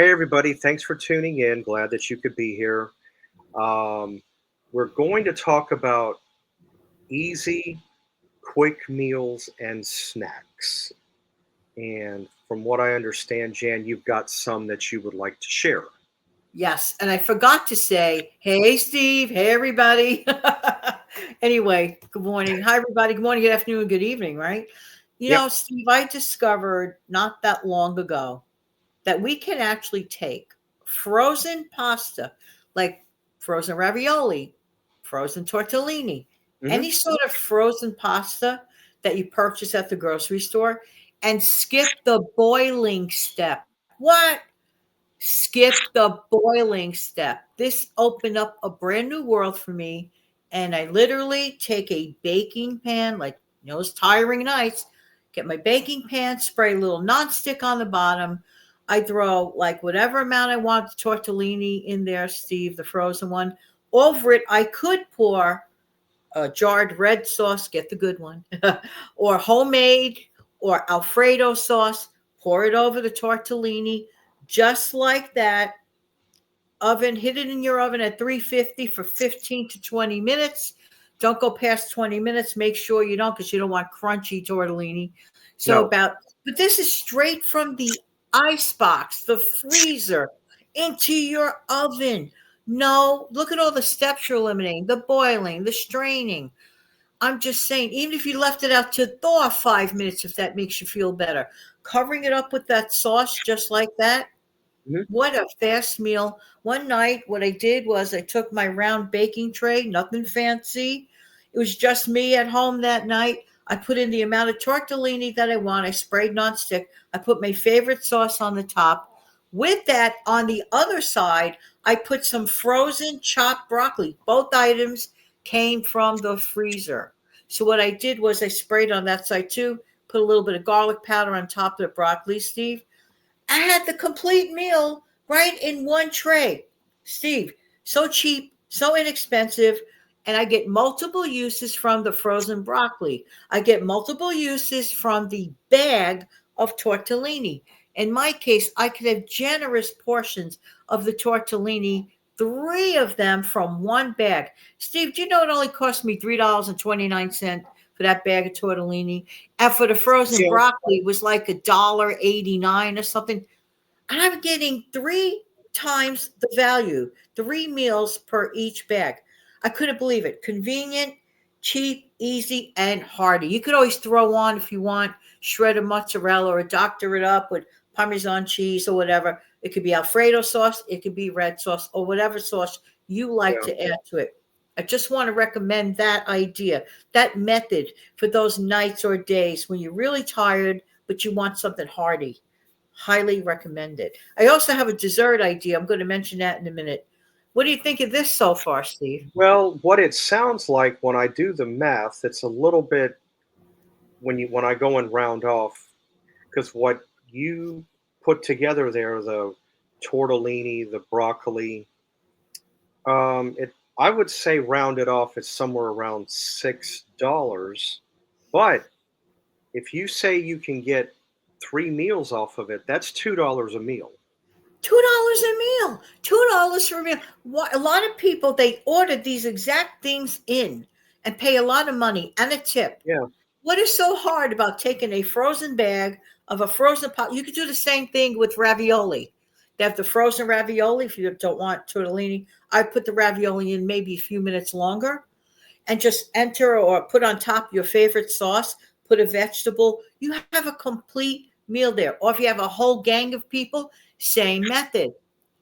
Hey, everybody. Thanks for tuning in. Glad that you could be here. Um, we're going to talk about easy, quick meals and snacks. And from what I understand, Jan, you've got some that you would like to share. Yes, and I forgot to say, hey, Steve. Hey, everybody. Anyway, good morning. Hi, everybody. Good morning, good afternoon, good evening, right? Yep. Steve, I discovered not that long ago that we can actually take frozen pasta, like frozen ravioli, frozen tortellini, Hmm. any sort of frozen pasta that you purchase at the grocery store, and skip the boiling step. What? Skip the boiling step. This opened up a brand new world for me. And I literally take a baking pan, like those tiring nights, get my baking pan, spray a little nonstick on the bottom. I throw like whatever amount I want of tortellini in there, Steve, the frozen one. Over it, I could pour a jarred red sauce, get the good one, or homemade or Alfredo sauce, pour it over the tortellini, just like that. Oven, hit it in your oven at 350 for 15 to 20 minutes. Don't go past 20 minutes. Make sure you don't, because you don't want crunchy tortellini. So No. about, but this is straight from the ice box, the freezer, into your oven. No, look at all the steps you're eliminating, the boiling, the straining. I'm just saying, even if you left it out to thaw 5 minutes, if that makes you feel better, covering it up with that sauce just like that, Hmm. what a fast meal. One night, what I did was I took my round baking tray, nothing fancy. It was just me at home that night. I put in the amount of tortellini that I want. I sprayed nonstick. I put my favorite sauce on the top. With that, on the other side, I put some frozen chopped broccoli. Both items came from the freezer. So what I did was I sprayed on that side too, put a little bit of garlic powder on top of the broccoli, Steve. I had the complete meal right in one tray. Steve, so cheap, so inexpensive, and I get multiple uses from the frozen broccoli. I get multiple uses from the bag of tortellini. In my case, I could have generous portions of the tortellini, three of them from one bag. Steve, do you know it only cost me $3.29 for that bag of tortellini? And for the frozen Yeah. broccoli, it was like $1.89 or something. I'm getting three times the value, three meals per each bag. I couldn't believe it. Convenient, cheap, easy, and hearty. You could always throw on, if you want, shredded mozzarella or doctor it up with Parmesan cheese or whatever. It could be Alfredo sauce, it could be red sauce, or whatever sauce you like Yeah. to add to it. I just want to recommend that idea, that method for those nights or days when you're really tired, but you want something hearty. Highly recommended. I also have a dessert idea. I'm going to mention that in a minute. What do you think of this so far, Steve? Well, what it sounds like when I do the math, it's a little bit when I go and round off, because what you put together there, the tortellini, the broccoli, it I would say round it off it's somewhere around $6. But if you say you can get three meals off of it, that's $2 a meal. $2 a meal. $2 for a meal. A lot of people, they order these exact things in and pay a lot of money and a tip. Yeah. What is so hard about taking a frozen bag of a frozen pot? You could do the same thing with ravioli. They have the frozen ravioli if you don't want tortellini. I put the ravioli in maybe a few minutes longer and just enter or put on top your favorite sauce, put a vegetable. You have a complete meal there. Or if you have a whole gang of people, same method.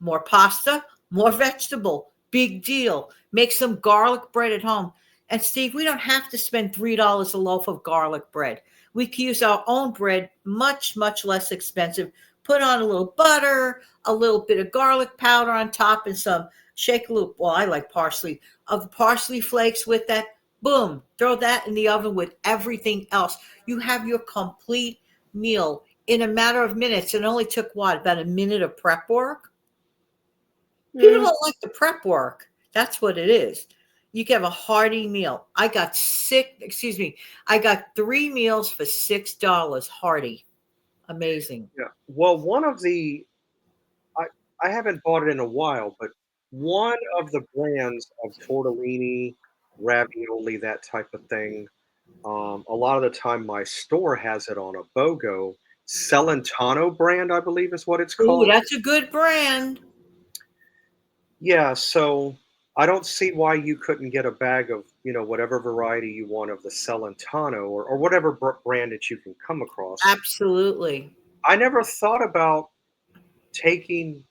More pasta, more vegetable. Big deal. Make some garlic bread at home. And Steve, we don't have to spend $3 a loaf of garlic bread. We can use our own bread, much, much less expensive. Put on a little butter, a little bit of garlic powder on top, and some shake a little. Well, I like parsley, of parsley flakes with that. Boom, throw that in the oven with everything else. You have your complete meal in a matter of minutes. It only took what, about a minute of prep work? People Mm, don't like the prep work. That's what it is. You can have a hearty meal. I got I got three meals for $6 hearty. Amazing. yeah. Well, one of the I haven't bought it in a while, but one of the brands of tortellini, ravioli, that type of thing, a lot of the time my store has it on a BOGO. Celentano brand, I believe is what it's Ooh, called. that's a good brand. Yeah, so I don't see why you couldn't get a bag of, whatever variety you want of the Celentano or whatever brand that you can come across. Absolutely. I never thought about taking,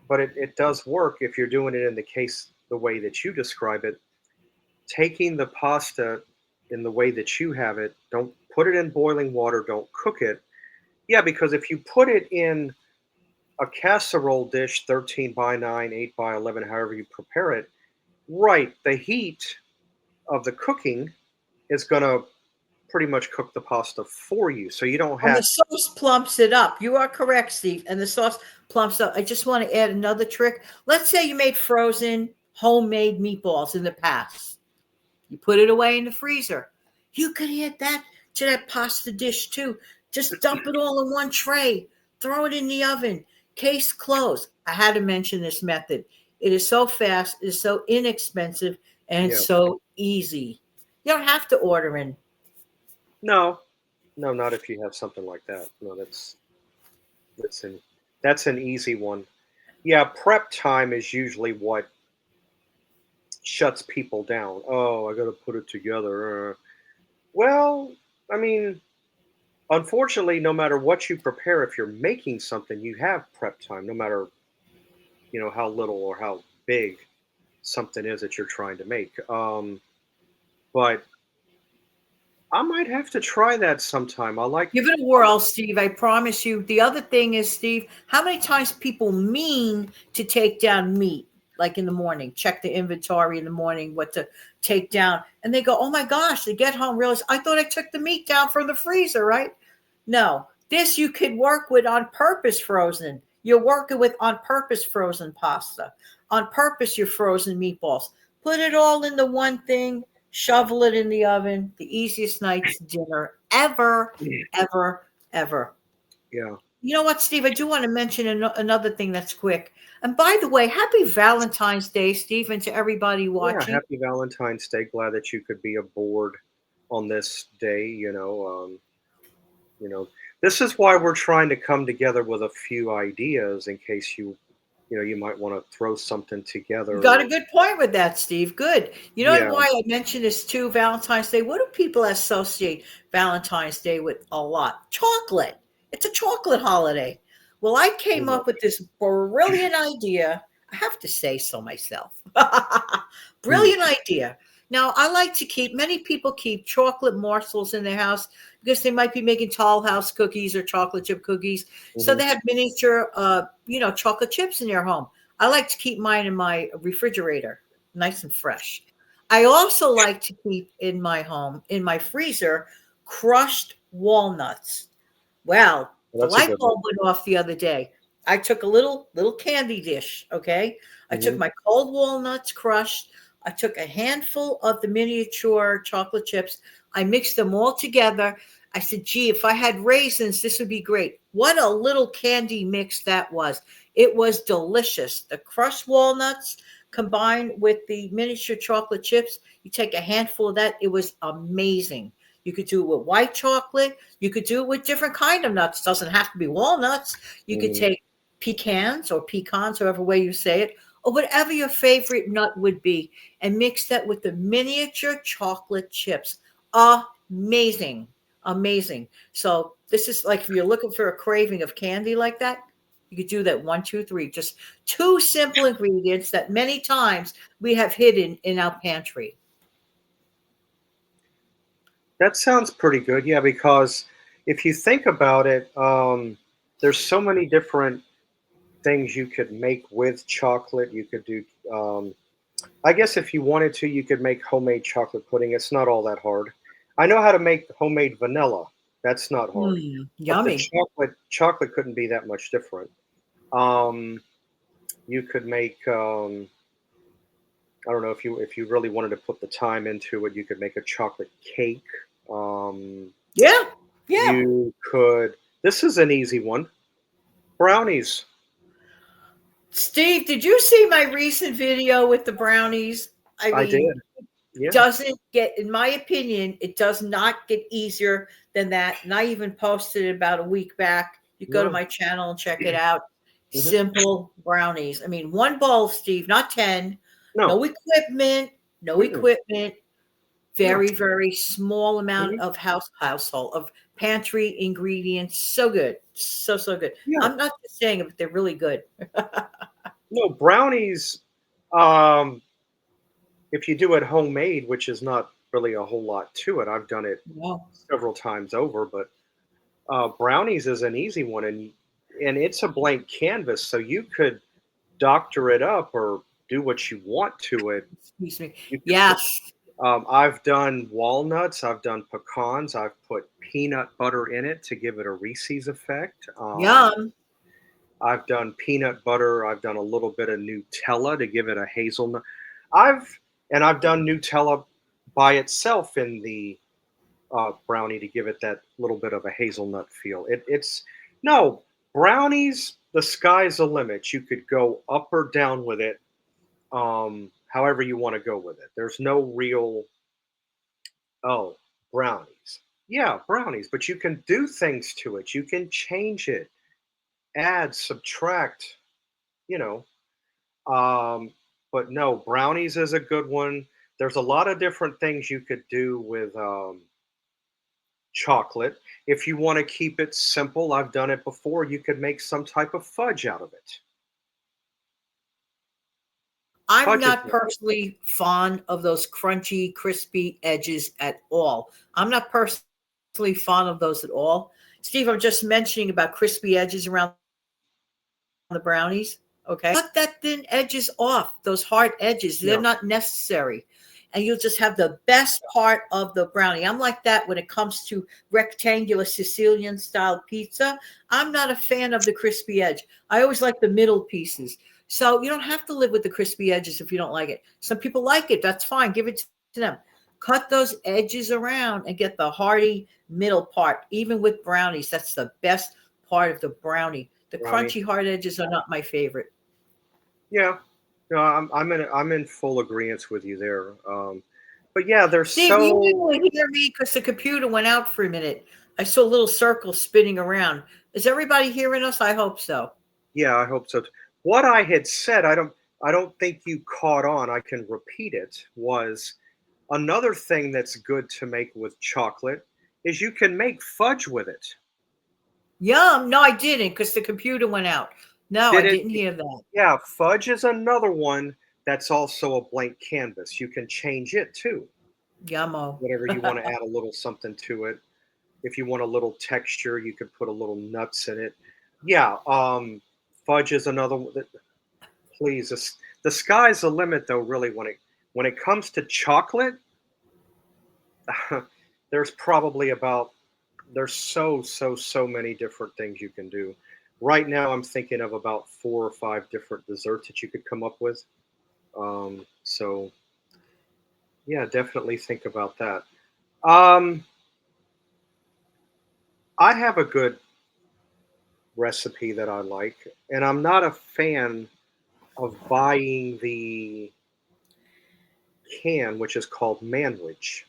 but it does work if you're doing it in the case the way that you describe it. Taking the pasta in the way that you have it, don't put it in boiling water, don't cook it. Yeah, because if you put it in a casserole dish, 13 by 9, 8 by 11, however you prepare it, right, the heat of the cooking is going to pretty much cook the pasta for you. So you don't And the have, sauce plumps it up. You are correct, Steve. And the sauce plumps up. I just want to add another trick. Let's say you made frozen homemade meatballs in the past. You put it away in the freezer. You could add that to that pasta dish too. Just dump it all in one tray. Throw it in the oven. Case closed. I had to mention this method. It is so fast, it is so inexpensive, and it's yeah, so easy. You don't have to order in. no, no, not if you have something like that. No, that's an, that's an easy one. Yeah, prep time is usually what shuts people down. Oh, I got to put it together. Well, I mean, unfortunately, no matter what you prepare, if you're making something, you have prep time, no matter how little or how big something is that you're trying to make. But I might have to try that sometime. I like. Give it a whirl, Steve. I promise you. The other thing is, Steve, how many times people mean to take down meat, like in the morning, check the inventory in the morning, what to take down. And they go, oh my gosh, they get home, realize, I thought I took the meat down from the freezer, right? No, this you could work with on purpose frozen. You're working with on purpose frozen pasta, on purpose your frozen meatballs. Put it all in the one thing, shovel it in the oven. The easiest night's dinner ever, ever, ever. Yeah, You know what, Steve? I do want to mention another thing that's quick. And by the way, happy Valentine's Day, Steve, and to everybody yeah. watching. Happy Valentine's Day. Glad that you could be aboard on this day. You know, this is why we're trying to come together with a few ideas in case you might want to throw something You together. got a good point with that, Steve. Good. You know Yeah. why I mentioned this too, Valentine's Day? What do people associate Valentine's Day with a lot? Chocolate. It's a chocolate holiday. Well, I came Mhm. up with this brilliant idea. I have to say so myself. Hmm. Brilliant idea. Now, I like to keep, many people keep chocolate morsels in their house because they might be making tall house cookies or chocolate chip cookies. So Hmm. they have miniature, chocolate chips in their home. I like to keep mine in my refrigerator, nice and fresh. I also like to keep in my home, in my freezer, crushed walnuts. Well, Well, the that's a light good one. bulb went off the other day. I took a little candy dish, okay? I took Hmm. my cold walnuts crushed. I took a handful of the miniature chocolate chips. I mixed them all together. I said, gee, if I had raisins, this would be great. What a little candy mix that was. It was delicious. The crushed walnuts combined with the miniature chocolate chips, you take a handful of that. It was amazing. You could do it with white chocolate. You could do it with different kind of nuts. It doesn't have to be walnuts. You could Hmm. take pecans or pecans, however way you say it, or whatever your favorite nut would be, and mix that with the miniature chocolate chips. Amazing. Amazing. So this is like if you're looking for a craving of candy like that, you could do that one, two, three. Just two simple ingredients that many times we have hidden in our pantry. That sounds pretty good. Yeah, because if you think about it, there's so many different things you could make with chocolate. You could do, I guess, if you wanted to, you could make homemade chocolate pudding. It's not all that hard. I know how to make homemade vanilla. That's not hard. But the Yummy. chocolate couldn't be that much different. Um, you could make, I don't know if you really wanted to put the time into it, you could make a chocolate cake. Um, Yeah. Yeah. you could. This is an easy one. Brownies. Steve, did you see my recent video with the brownies? I I mean, did. Yeah. doesn't get, in my opinion, it does not get easier than that. And I even posted it about a week back. You go to No. my channel and check it out. Mhm. Simple brownies. I mean, one bowl, Steve, not 10. No. No equipment, no Mm-mm. equipment. No. Very, very small amount Mhm. of household of pantry ingredients. So good. So good. Yeah. I'm not just saying it, but they're really good. No, brownies, um, if you do it homemade, which is not really a whole lot to it, I've done it No. several times over, but brownies is an easy one, and it's a blank canvas, so you could doctor it up or do what you want to it. Excuse me. You could put. Yes. I've done walnuts. I've done pecans. I've put peanut butter in it to give it a Reese's effect. Yum. I've done peanut butter. I've done a little bit of Nutella to give it a hazelnut. I've I've done Nutella by itself in the brownie to give it that little bit of a hazelnut feel. It's no brownies. The sky's the limit. You could go up or down with it, however you want to go with it. There's no real oh brownies. Yeah, brownies, but you can do things to it. You can change it, add, subtract. You know, Um, but no, brownies is a good one. There's a lot of different things you could do with chocolate. If you want to keep it simple, I've done it before. You could make some type of fudge out of it. I'm Fudge is not good. personally fond of those crunchy, crispy edges at all. I'm not personally fond of those at all. Steve, I'm just mentioning about crispy edges around the brownies. Okay. Cut that thin edges off, those hard edges. They're Yeah, not necessary. And you'll just have the best part of the brownie. I'm like that when it comes to rectangular Sicilian style pizza. I'm not a fan of the crispy edge. I always like the middle pieces. So you don't have to live with the crispy edges if you don't like it. Some people like it. That's fine. Give it to them. Cut those edges around and get the hearty middle part. Even with brownies, that's the best part of the brownie. The brownie. crunchy hard edges are not my favorite. Yeah, no, I'm in full agreement with you there. But yeah, they're Steve, you so didn't hear me because the computer went out for a minute. I saw little circles spinning around. Is everybody hearing us? I hope so. yeah. I hope so. What I had said, I don't think you caught on. I can repeat it. Was another thing that's good to make with chocolate is you can make fudge with it. Yum. No, I didn't because the computer went out. No, I Did it? didn't hear that. Yeah, fudge is another one that's also a blank canvas. You can change it too. Yummo. Whatever you want to add a little something to it. If you want a little texture, you could put a little nuts in it. Yeah, fudge is another one. Please, the sky's the limit though. Really, when it comes to chocolate, there's probably about there's so many different things you can do. Right now, I'm thinking of about 4 or 5 different desserts that you could come up with. So yeah, definitely think about that. Um, I have a good recipe that I like, and I'm not a fan of buying the can, which is called Manwich.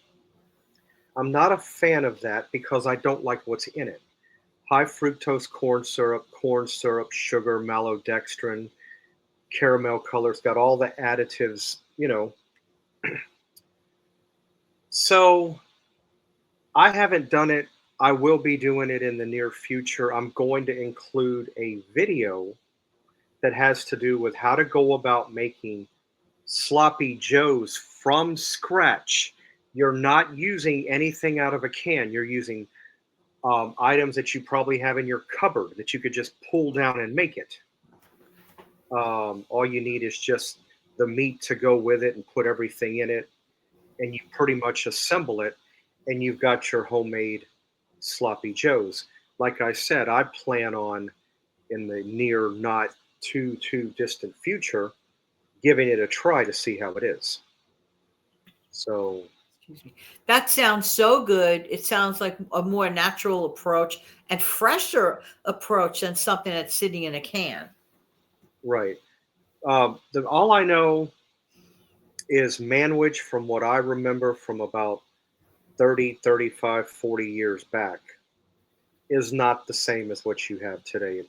I'm not a fan of that because I don't like what's in it. High fructose corn syrup, sugar, maltodextrin, caramel colors, got all the additives, you know. So I haven't done it. I will be doing it in the near future. I'm going to include a video that has to do with how to go about making sloppy joes from scratch. You're not using anything out of a can. You're using items that you probably have in your cupboard that you could just pull down and make it. All you need is just the meat to go with it and put everything in it, and you pretty much assemble it, and you've got your homemade sloppy joes. Like I said, I plan on in the near, not too distant future, giving it a try to see how it is. So Excuse me. That sounds so good. It sounds like a more natural approach and fresher approach than something that's sitting in a can. right. All I know is Manwich, from what I remember from about 30, 35, 40 years back, is not the same as what you have today.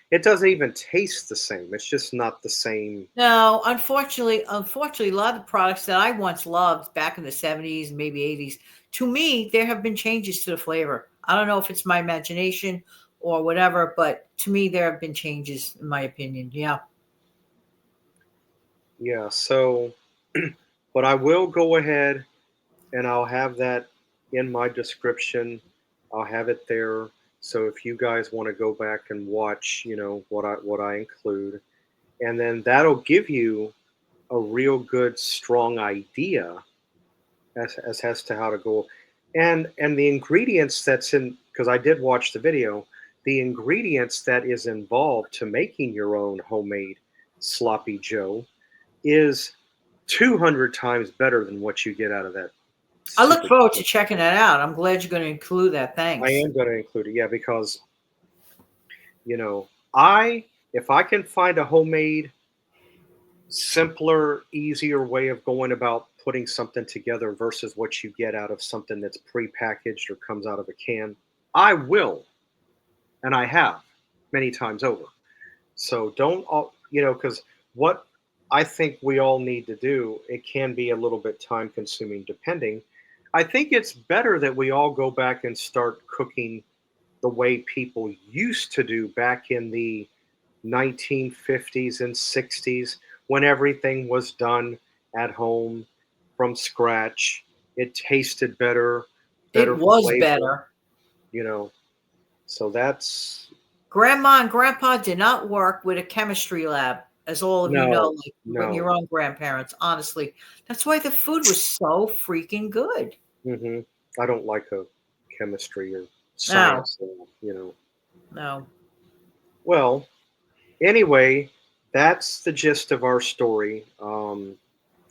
It doesn't even taste the same. It's just not the same. No, unfortunately, a lot of the products that I once loved back in the 70s, maybe 80s, to me, there have been changes to the flavor. I don't know if it's my imagination or whatever, but to me, there have been changes, in my opinion. Yeah. Yeah, so but I will go ahead and I'll have that in my description. I'll have it there. So if you guys want to go back and watch, what I include, and then that'll give you a real good strong idea as to how to go, and the ingredients that's in, because I did watch the video, the ingredients that is involved to making your own homemade sloppy joe is 200 times better than what you get out of that I look stupid. forward to checking that out. I'm glad you're going to include that. I Thanks. am going to include it, yeah, because I if I can find a homemade, simpler, easier way of going about putting something together versus what you get out of something that's prepackaged or comes out of a can, I will, and I have many times over. So don't all, because what I think we all need to do, it can be a little bit time consuming depending. I think it's better that we all go back and start cooking the way people used to do back in the 1950s and 60s, when everything was done at home from scratch. It tasted better, It better was flavor, better. you know. So that's Grandma and grandpa did not work with a chemistry lab, as all of you know, no, like with no. your own grandparents, honestly. That's why the food was so freaking good. hmm I don't like a chemistry or No, science. no. Well, anyway, that's the gist of our story.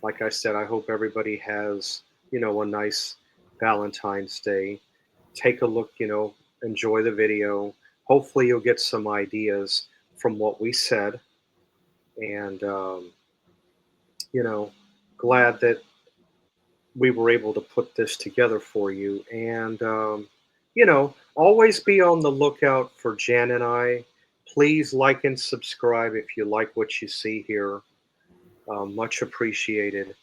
Like I said, I hope everybody has, a nice Valentine's Day. Take a look, enjoy the video. Hopefully, you'll get some ideas from what we said. And, you know, glad that we were able to put this together for you. And, always be on the lookout for Jan and I. Please like and subscribe if you like what you see here. Much appreciated.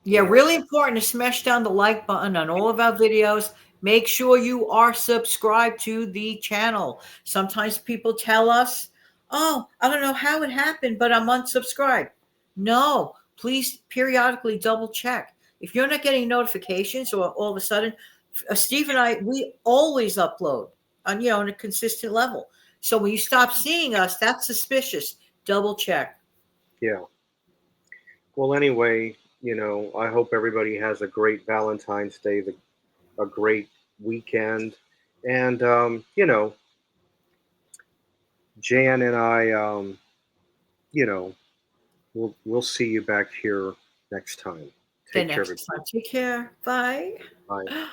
Yeah, And really important to smash down the like button on all of our videos. Make sure you are subscribed to the channel. Sometimes people tell us, oh, I don't know how it happened, but I'm unsubscribed. No, please periodically double check. If you're not getting notifications or all of a sudden, Steve and I, we always upload on a consistent level. So when you stop seeing us, that's suspicious. Double check. yeah. Well, anyway, I hope everybody has a great Valentine's Day, a great weekend. And, Jan and I, you know, we'll see you back here next time. The Take care, next everybody. time. Take care. Bye. Bye.